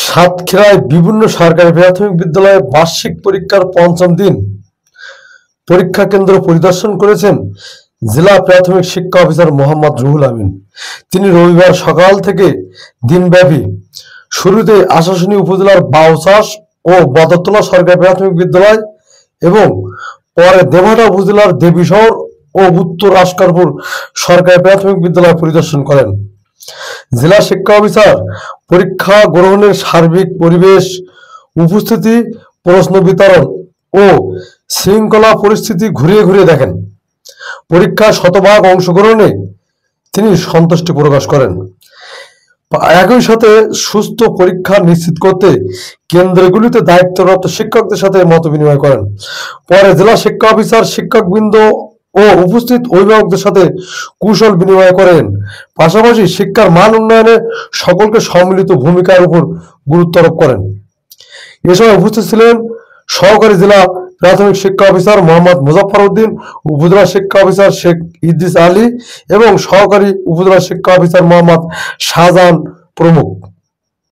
সাতক্ষীরায় বিভিন্ন সরকারি প্রাথমিক বিদ্যালয়ে বার্ষিক পরীক্ষার পঞ্চম দিন পরীক্ষা কেন্দ্র পরিদর্শন করেছেন জেলা প্রাথমিক শিক্ষা অফিসার মোহাম্মদ রুহুল আমিন। তিনি রবিবার সকাল থেকে দিনব্যাপী শুরুতে আশাশুনি উপজেলার বাউচাষ ও বদরতলা সরকারি প্রাথমিক বিদ্যালয় এবং পরে দেবহাটা উপজেলার দেবীশহর ও উত্তর আসকারপুর সরকারি প্রাথমিক বিদ্যালয় পরিদর্শন করেন। জেলা শিক্ষা অফিসার পরীক্ষা গ্রহণের সার্বিক পরিবেশ, উপস্থিতি, প্রশ্ন বিতরণ ও শৃঙ্খলা পরিস্থিতি ঘুরিয়ে ঘুরিয়ে দেখেন। পরীক্ষায় শতভাগ অংশগ্রহণে তিনি সন্তুষ্টি প্রকাশ করেন। একই সাথে সুস্থ পরীক্ষা নিশ্চিত করতে কেন্দ্রগুলিতে দায়িত্বরত শিক্ষকদের সাথে মত বিনিময় করেন। পরে জেলা শিক্ষা অফিসার শিক্ষকবৃন্দ ও উপস্থিত অভিভাবকদের সাথে কুশল বিনিময় করেন। পাশাপাশি শিক্ষার মান উন্নয়নে সকলকে সম্মিলিত ভূমিকার উপর গুরুত্ব আরোপ করেন। এ সময় উপস্থিত ছিলেন সহকারী জেলা প্রাথমিক শিক্ষা অফিসার মোহাম্মদ মুজাফফর উদ্দিন, উপজেলা শিক্ষা অফিসার শেখ ইদ্রিস আলী এবং সহকারী উপজেলা শিক্ষা অফিসার মোহাম্মদ শাহজাহান প্রমুখ।